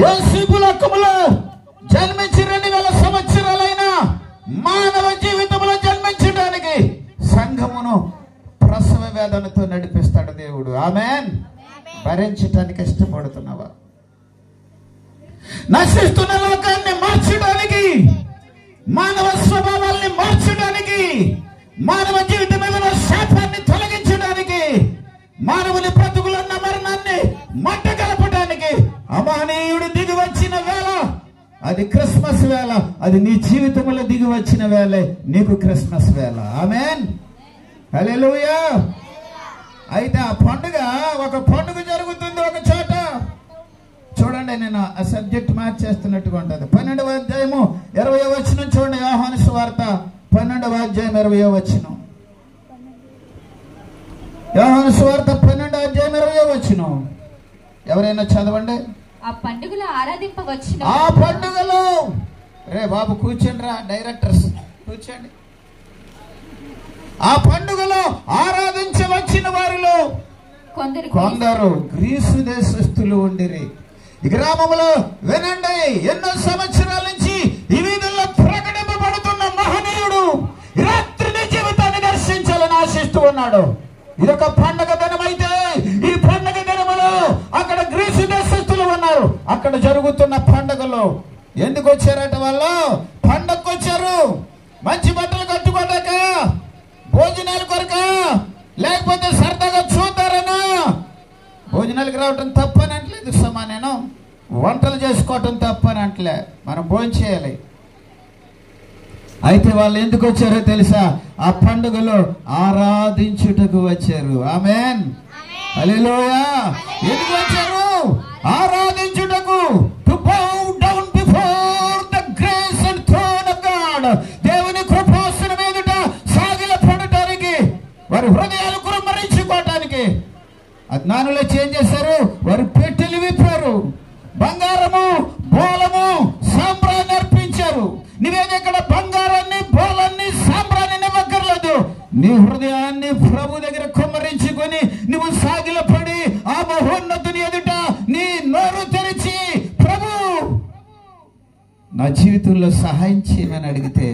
యేసు లోకములో జన్మించి 2000 సంవత్సరాలైన మానవ జీవితంలో జన్మించడానికి సంఘమును ప్రసవ వేదనతో నడిపిస్తాడు దేవుడు. ఆమేన్. భరించడానికి ఇష్టపడుతున్నావా? నశిస్తున్న లోకాన్ని మార్చడానికి, మానవ స్వభావాల్ని మార్చడానికి, మానవ జీవితం మీద శాపాన్ని తొలగించడానికి, మానవుని బ్రతుకులున్న మరణాన్ని మంట కలపడానికి అమానీయుడు దిగి వచ్చిన వేళ, అది క్రిస్మస్ వేళ. అది నీ జీవితంలో దిగి వచ్చిన వేళ, నీకు క్రిస్మస్ వేళ. ఆమేన్. హల్లెలూయా. అయితే ఆ పండుగ, ఒక పండుగ జరుగుతుంది ఒక చోట. చూడండి, నేను ఆ సబ్జెక్ట్ మార్చేస్తున్నట్టుగా ఉంటుంది. 12వ అధ్యాయము 20వ వచనం చూడండి. యోహాను సువార్త 12వ అధ్యాయం 20వ వచనం. యోహాను సువార్త 12వ అధ్యాయం 20వ వచనం. ఎవరైనా చదవండి. ఆ పండుగలో ఆరాధింపవచ్చును. ఆ పండుగలో, రే బాబు కూర్చోండి రా, డైరెక్టర్స్ కూర్చోండి. ఆ పండుగలో ఆరాధించవచ్చిన వారిలో కొందరు గ్రీసు దేశస్థులు ఉండిరి. ఈ గ్రామంలో వినండి, ఎన్నో సంవత్సరాల నుంచి ఈ వీధుల్లో ప్రకటింపబడుతున్న మహనీయుడు రాత్రి నీ జీవితాన్ని దర్శించాలని ఆశిస్తూ ఉన్నాడు. ఇదొక పండగ దినమైతే, ఈ పండగ దినములో అక్కడ గ్రీసు దేశస్థులు ఉన్నారు. అక్కడ జరుగుతున్న పండగలో ఎందుకు వచ్చారట వాళ్ళు? పండగకు వచ్చారు. మంచి బట్టలు కట్టుకోలేక, భోజనాల కొరక, లేకపోతే సరదాగా చూద్దారనా? భోజనాలకు రావటం తప్పని అంటలేదు సమా, నేను వంటలు చేసుకోవటం తప్పని అంటలే, మనం భోజనం చేయాలి. అయితే వాళ్ళు ఎందుకు వచ్చారో తెలుసా? ఆ పండుగలో ఆరాధించుటకు వచ్చారు. ఆమేన్. హల్లెలూయా. ఎందుకు వచ్చారు? ఆరాధించుటకు. To bow down before the grace and throne of God. దేవుని కృపాసనం ఎదుట సాగిలపడటానికి, వారి హృదయాలు కుమ్మరించుకోవటానికి. అజ్ఞానులు ఏం చేశారు? వారు పెట్టెలు విప్పారు, బంగారము, బోలము, సాంబ్రాన్ని అర్పించారు. నువ్వేదక్కడ బంగారాన్ని, బోలాన్ని, సాంబ్రాన్ని నివ్వక్కర్లేదు. నీ హృదయాన్ని ప్రభు దగ్గర కుమ్మరించుకొని నువ్వు సాగిలపడి ఆ మహోన్నతుని ఎదుట నీ నోరు తెరిచి, ప్రభు నా జీవితంలో సహాయం చేయమని అడిగితే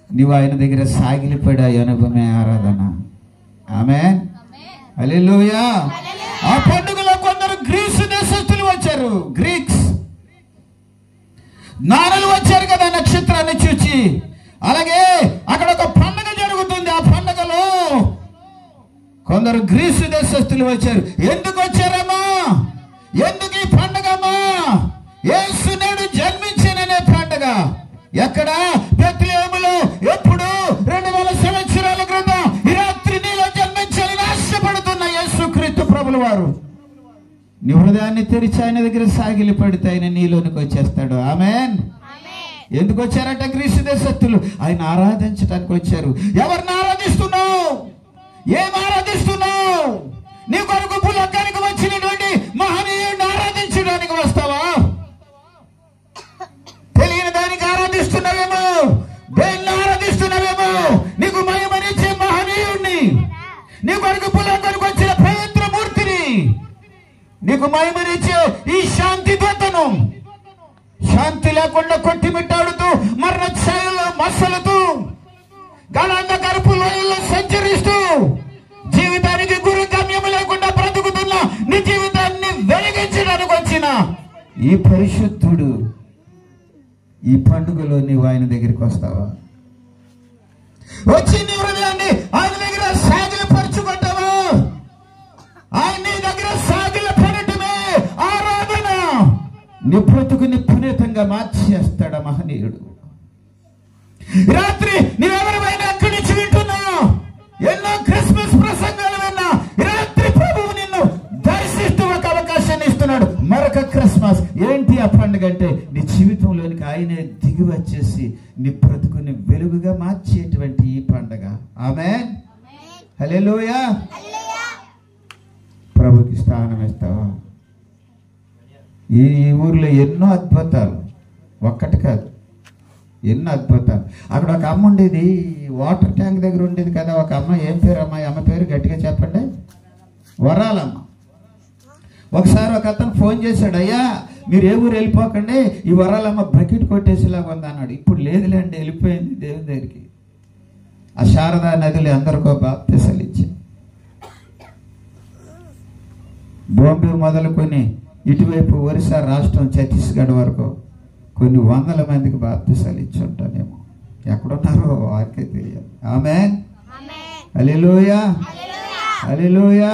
నువ్వు ఆయన దగ్గర సాగిలపడే అనుభవమే ఆరాధన. ఆమేన్. హల్లెలూయా. ఆ పండుగలో కొందరు గ్రీసు దేశస్థులు వచ్చారు. గ్రీక్స్ జ్ఞానులు వచ్చారు కదా నక్షత్రాన్ని చూచి. అలాగే అక్కడ ఒక పండుగ జరుగుతుంది. ఆ పండుగలో కొందరు గ్రీసు దేశస్థులు వచ్చారు. ఎందుకు వచ్చారమ్మా? ఎందుకు ఈ పండుగమ్మా? యేసు నేడు జన్మించాననే పండుగ. ఎక్కడ? బెత్లెహేములో. ఎప్పుడు? 2000 సంవత్సరాల క్రితం. ఈ రాత్రి నీలో జన్మించాలని ఆశపడుతున్న యేసుక్రీస్తు ప్రభుల వారు నీ హృదయాన్ని తెరిచి ఆయన దగ్గర సాగిలి పడితే ఆయన నీలోనికి వచ్చేస్తాడు. ఆమేన్. ఎందుకు వచ్చారట గ్రీసు దేశస్థులు? ఆయన ఆరాధించడానికి వచ్చారు. ఎవరిని ఆరాధిస్తున్నావు? ఏం ఆరాధిస్తున్నావు? నీ కొరకు భూలోకానికి వచ్చినటువంటి మహనీయుడిని ఆరాధించడానికి వస్తావా? తెలియని దానికి ఆరాధిస్తున్నావేమో, దేన్ని ఆరాధిస్తున్నావేమో. నీకు మహిమనిచ్చే మహనీయుడిని, నీ కొరకు భూలోకానికి వచ్చిన పవిత్రమూర్తిని, నీకు మహిమనిచ్చే ఈ శాంతి దూతను, శాంతి లేకుండా కొట్టిమిట్టాడుతూ, మరణ ఛాయల్లో మసలుతూ, గాఢాంధకారపు లోయల్లో సంచరిస్తూ, జీవితానికి గురు గమ్యం లేకుండా బ్రతుకుతున్న నీ జీవితాన్ని వెలిగించడానికి వచ్చిన ఈ పరిశుద్ధుడు ఈ పండుగలో నీవు ఆయన దగ్గరికి వస్తావా? వచ్చి నీ హృదయాన్ని ఆయన దగ్గర సాగిలపరుచుకుంటావా? ఆయన నీ దగ్గర సాగిలపడటమే ఆరాధన. నీ బ్రతుకుని పునీతంగా మార్చేస్తాడు మహనీయుడు. రాత్రి నీవెవరివైనా అక్కడి నుంచి వింటున్నావు, ఎన్నో క్రిస్మస్ ప్రసంగాలు విన్నా. రాత్రి ప్రభువు నిన్ను దర్శిస్తూ ఒక అవకాశాన్ని ఇస్తున్నాడు. మరొక క్రిస్మస్. ఏంటి ఆ పండుగ అంటే? నీ జీవితంలోనికి ఆయనే దిగి వచ్చేసి నీ బ్రతుకుని వెలుగుగా మార్చేటువంటి ఈ పండుగ. ఆమేన్. హల్లెలూయా. ప్రభుకి స్థానం ఇస్తావా? ఈ ఊర్లో ఎన్నో అద్భుతాలు, ఒక్కటి కాదు, ఎన్నో అద్భుతాలు. అక్కడ ఒక అమ్మ ఉండేది, వాటర్ ట్యాంక్ దగ్గర ఉండేది కదా ఒక అమ్మ. ఏం పేరు అమ్మ? అమ్మ పేరు గట్టిగా చెప్పండి. వరాలమ్మ. ఒకసారి ఒక అతను ఫోన్ చేశాడు, అయ్యా మీరు ఏ ఊరు వెళ్ళిపోకండి, ఈ వరాలమ్మ బకెట్ కొట్టేసేలాగా ఉంది అన్నాడు. ఇప్పుడు లేదులేండి, వెళ్ళిపోయింది దేవుని దగ్గరికి. ఆ శారదా నదిలో అందరికో బాప్తిసాలు ఇచ్చాయి. బాంబే మొదలుకొని ఇటువైపు ఒరిస్సా రాష్ట్రం ఛత్తీస్గఢ్ వరకు కొన్ని వందల మందికి బాప్తిసాలు ఇచ్చి ఉంటానేమో. ఎక్కడున్నారో వారికే తెలియదు. ఆమేన్, హల్లెలూయా, హల్లెలూయా.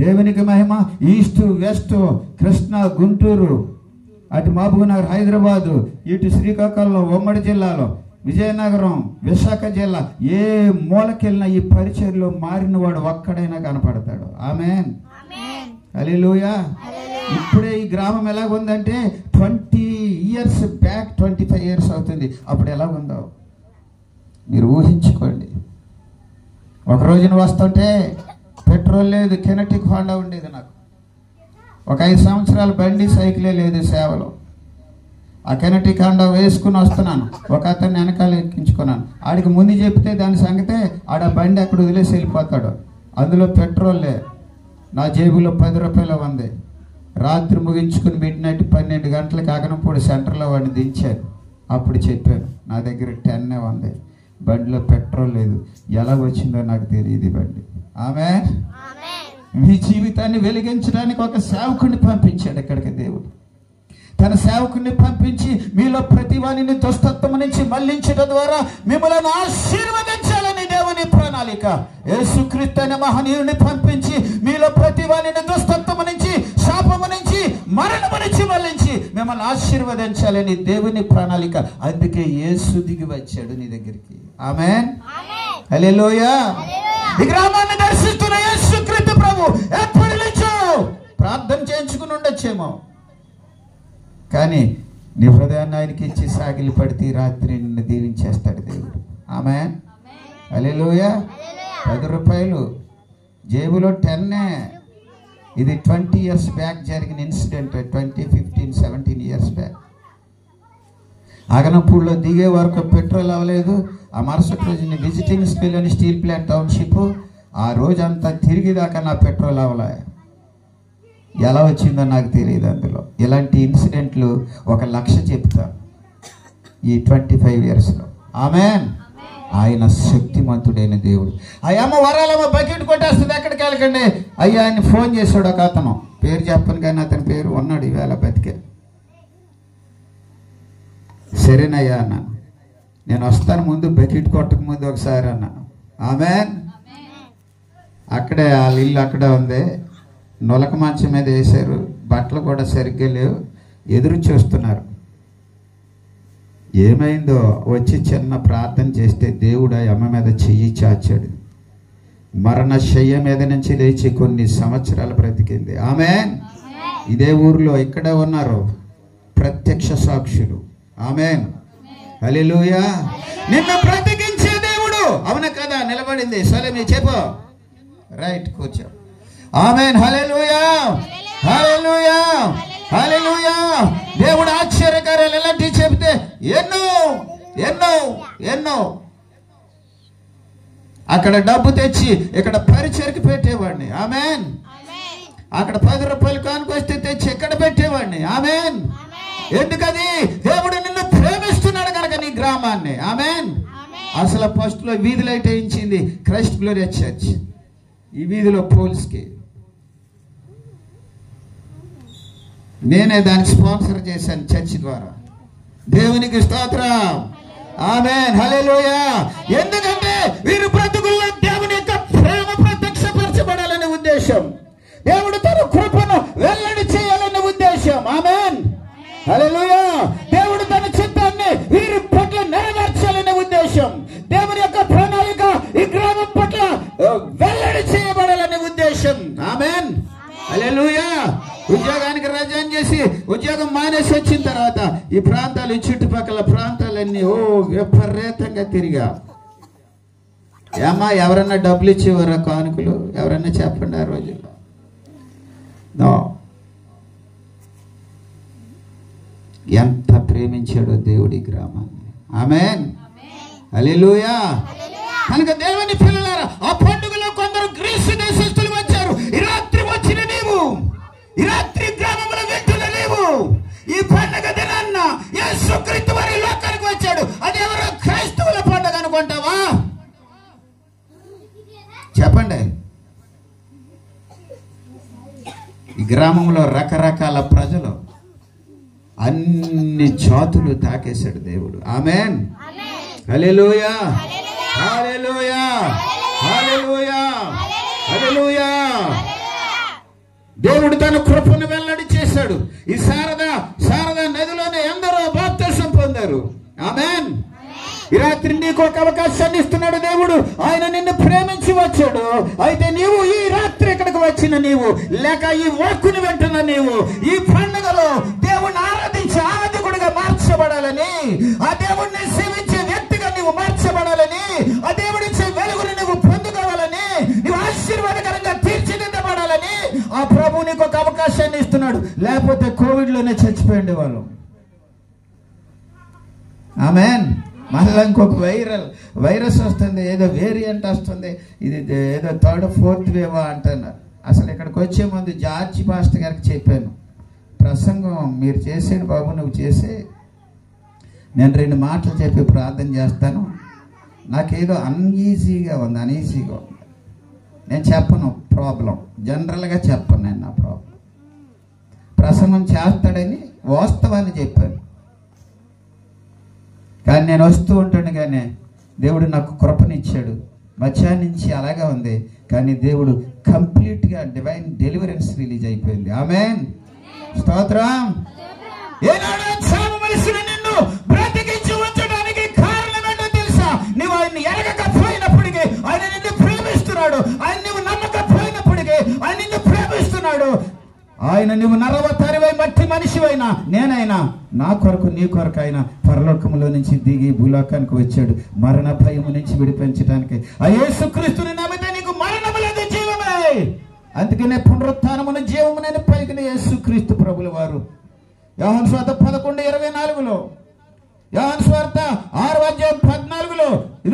దేవునికి మహిమ. ఈస్ట్ వెస్ట్, కృష్ణా, గుంటూరు, అటు మహబూబ్నగర్, హైదరాబాదు, ఇటు శ్రీకాకుళం, ఉమ్మడి జిల్లాలో, విజయనగరం, విశాఖ జిల్లా, ఏ మూలకెళ్ళినా ఈ పరిచర్లో మారిన వాడు ఒక్కడైనా కనపడతాడు. ఆమేన్, హల్లెలూయా. ఇప్పుడే ఈ గ్రామం ఎలాగుందంటే 20 years బ్యాక్, 25 years అవుతుంది. అప్పుడు ఎలాగుందో మీరు ఊహించుకోండి. ఒక రోజున వస్తుంటే పెట్రోల్ లేదు, కెనటిక్ హోండా ఉండేది నాకు. ఒక 5 సంవత్సరాల బండి, సైకిలే లేదు సేవలో. ఆ కెనటిక్ హోండా వేసుకుని వస్తున్నాను. ఒక అతన్ని వెనకాల ఎక్కించుకున్నాను. ఆడికి ముందు చెప్తే దాని సంగతే ఆడ బండి అక్కడ వదిలేసి వెళ్ళిపోతాడు. అందులో పెట్రోల్ లేదు. నా జేబులో 10 రూపాయలు ఉంది. రాత్రి ముగించుకుని మిడ్నైట్ 12 గంటలకు అగనంపూడి సెంటర్లో వాడిని దించాను. అప్పుడు చెప్పాను, నా దగ్గర 10 ఉంది, బండిలో పెట్రోల్ లేదు. ఎలా వచ్చిందో నాకు తెలియదు బండి. ఆమేన్. మీ జీవితాన్ని వెలిగించడానికి ఒక సేవకుడిని పంపించాడు ఇక్కడికి దేవుడు. తన సేవకుడిని పంపించి మీలో ప్రతి వాణిని దుష్టత్వం నుంచి మళ్లించడం ద్వారా మిమ్మల్ని ఆశీర్వదించాలని దేవుని ప్రణాళిక. యేసుక్రీస్తు అనే మహనీయుని పంపించి మీలో ప్రతి వాణిని దుష్టత్వం నుంచి, శాపము నుంచి, మరణము నుంచి మళ్లించి మిమ్మల్ని ఆశీర్వదించాలని దేవుని ప్రణాళిక. అందుకే యేసు దిగి వచ్చాడు నీ దగ్గరికి. ఆమేన్, హల్లెలూయా. ఈ గ్రామాన్ని దర్శిస్తున్న యేసుక్రీస్తు ప్రభు ఎప్పటి నుంచో ప్రార్థన చేయించుకుని ఉండొచ్చేమో, కానీ నీ హృదయాన్ని ఆయనకి ఇచ్చి సాగిలి పడితే రాత్రి నిన్ను దీవించేస్తాడు దేవుడు. ఆమేన్, హల్లెలూయా. 10 రూపాయలు జేబులో 10. ఇది 20 years బ్యాక్ జరిగిన ఇన్సిడెంట్. 2015-17 years back. అగనంపూడిలో దిగే వరకు పెట్రోల్ అవ్వలేదు. ఆ మరుసటి రోజు విజిటింగ్ స్కూల్ అని స్టీల్ ప్లాంట్ టౌన్షిప్, ఆ రోజంతా తిరిగిదాకా నా పెట్రోల్ అవ్వలే. ఎలా వచ్చిందో నాకు తెలియదు. అందులో ఇలాంటి ఇన్సిడెంట్లు 1,00,000 చెప్తాను ఈ 25 yearsలో. ఆమేన్. ఆయన శక్తిమంతుడైన దేవుడు. అయ్యమ్మ వరాలమ్మ బకెట్ కొట్టేస్తుంది, ఎక్కడికి వెళ్ళకండి. అయ్యా ఆయన ఫోన్ చేశాడు ఒక అతను, పేరు చెప్పను కానీ అతని పేరు ఉన్నాడు, ఈవేళ బతికే. సరేనయ్యా అన్నాను, నేను వస్తాను, ముందు బకెట్ కొట్టక ముందు ఒకసారి అన్నాను. ఆమేన్. అక్కడే వాళ్ళ ఇల్లు అక్కడే ఉంది. నొలక మంచం మీద వేశారు, బట్టలు కూడా సరిగ్గా లేవు, ఎదురు చూస్తున్నారు. ఏమైందో వచ్చి చిన్న ప్రార్థన చేస్తే దేవుడు ఆ అమ్మ మీద చెయ్యి చాచాడు. మరణ శయ్య మీద నుంచి లేచి కొన్ని సంవత్సరాలు బ్రతికింది. ఆమేన్. ఇదే ఊర్లో ఇక్కడే ఉన్నారు ప్రత్యక్ష సాక్షులు. ఆమేన్, హల్లెలూయా. నిన్ను బ్రతికించే దేవుడు. అవునా కదా? నిలబడింది. సరే మీరు చెప్పు. రైట్, కూర్చో. ఆమేన్, హల్లెలూయా, హల్లెలూయా, హల్లెలూయా. దేవుడు ఆశ్చర్యకార్యాలు ఎలాంటివి చెబితే ఎన్నో ఎన్నో ఎన్నో. అక్కడ డబ్బు తెచ్చి ఇక్కడ పరిచయకి పెట్టేవాడిని. ఆమేన్. అక్కడ 10 రూపాయలు కానుకొస్తే తెచ్చి ఎక్కడ పెట్టేవాడిని. ఆమేన్. ఎందుకది? దేవుడు నిన్ను ప్రేమిస్తున్నాడు కనుక నీ గ్రామాన్ని. ఆమేన్. అసలు ఫస్ట్ లో వీధి లైట్ వేయించింది క్రైస్ట్ గ్లోరియస్ చర్చ్. ఈ వీధిలో పోల్స్కి నేనే దానికి స్పాన్సర్ చేశాను చర్చ్ ద్వారా. దేవునికి స్తోత్రం. ఆమేన్, హల్లెలూయా. ఎందుకంటే వీరు బ్రతుకుల్లో దేవుని యొక్క ప్రేమ ప్రత్యక్షపరచబడాలనే ఉద్దేశం, దేవుడు తన కృపను వెల్లడి చేయాలనే ఉద్దేశం. ఆమేన్, హల్లెలూయా. దేవుడు తన చిత్తాన్ని వీరి పట్ల నెరవేర్చాలనే ఉద్దేశం, దేవుని యొక్క ప్రణాళిక ఈ గ్రామం పట్ల వెల్లడి చేయబడాలనే ఉద్దేశం. ఆమేన్, హల్లెలూయా. ఉద్యోగానికి రజాన్ చేసి ఉద్యోగం మానేసి వచ్చిన తర్వాత ఈ ప్రాంతాలు, ఈ చుట్టుపక్కల ప్రాంతాలన్నీ విపరీతంగా తిరిగా. ఏమా ఎవరన్నా డబ్బులు ఇచ్చేవారా కానుకలు? ఎవరన్నా చెప్పండి ఆ రోజుల్లో. ఎంత ప్రేమించాడో దేవుడి గ్రామాన్ని. ఆమేన్, హల్లెలూయా. కనుక దేవుని పిల్లలారా, ఆ పండుగలో కొందరు గ్రీసు దేశస్తులు వచ్చారు. ఈ రాత్రి వచ్చిన నీవు, ఈ రాత్రి గ్రామంలో వింటున్న నీవు ఈ గ్రామంలో రకరకాల ప్రజలు, అన్ని జాతులు తాకేశాడు దేవుడు. ఆమేన్. హల్లెలూయా, హల్లెలూయా, హల్లెలూయా, హల్లెలూయా. దేవుడు తన కృపను వెల్లడి చేశాడు. ఈ శారద నదిలోనే ఎందరో బాప్తిసం పొందారు. ఆమేన్. ఈ రాత్రి నీకు ఒక అవకాశాన్ని ఇస్తున్నాడు దేవుడు. ఆయన నిన్ను ప్రేమించి వచ్చాడు. అయితే నీవు ఈ రాత్రి ఇక్కడికి వచ్చిన నీవు, లేక ఈ వాక్కుని వింటున్న నీవు, ఈ పండుగలో దేవుణ్ణి ఆరాధించి ఆరాధకుడిగా మార్చబడాలని, ఆ దేవుణ్ణి సేవించే వ్యక్తిగా నీవు మార్చబడాలని, ఆ దేవుడిచ్చే వెలుగుని నువ్వు పొందుకోవాలని, నువ్వు ఆశీర్వాదకరంగా తీర్చిదిద్దబడాలని ఆ ప్రభు నీకు ఒక అవకాశాన్ని ఇస్తున్నాడు. లేకపోతే కోవిడ్లోనే చచ్చిపోయింది వాళ్ళు. ఆమేన్. మళ్ళీ ఇంకొక వైరస్ వస్తుంది, ఏదో వేరియంట్ వస్తుంది, ఇది ఏదో 3rd 4th వేవ్ అంటున్నారు. అసలు ఇక్కడికి వచ్చే ముందు జార్జి పాస్టర్ గారికి చెప్పాను, ప్రసంగం మీరు చేసేది బాబు, నువ్వు చేసే, నేను 2 మాటలు చెప్పి ప్రార్థన చేస్తాను, నాకేదో అనీజీగా ఉంది. నేను చెప్పను ప్రాబ్లం, జనరల్గా చెప్పను నేను నా ప్రాబ్లం. ప్రసంగం చేస్తాడని వాస్తవాన్ని చెప్పాను. కానీ నేను వస్తూ ఉంటుండగానే దేవుడు నాకు కృపనిచ్చాడు. మధ్యాహ్నం నుంచి అలాగే ఉంది, కానీ దేవుడు కంప్లీట్గా డివైన్ డెలివరెన్స్ రిలీజ్ అయిపోయింది. ఆమేన్. స్తోత్రం. ఏనాడో చావవలసిన నిన్ను బ్రతికించి ఉంచడానికి కారణం ఏంటో తెలుసా? నువ్వు ఆయన్ని ఎరగకపోయినప్పటికీ ఆయన నిన్ను ప్రేమిస్తున్నాడు. ఆయన నువ్వు నమ్మకపోయినప్పటికీ ఆయన నిన్ను ప్రేమిస్తున్నాడు. ఆయన నువ్వు నరవతరివై మట్టి మనిషివైనా నేనైనా నా కొరకు నీ కొరకు ఆయన పరలోకములో నుంచి దిగి భూలోకానికి వచ్చాడు మరణ భయము నుంచి విడిపించడానికి. ఆ యేసుక్రీస్తుని నమ్మితే నీకు మరణము లేదు, జీవమే. అందుకనే పునరుత్థానమును జీవమునని పలికిన యేసుక్రీస్తు ప్రభుల వారు యోహాను సువార్త 11:24, యోహాను సువార్త 6వ అధ్యాయం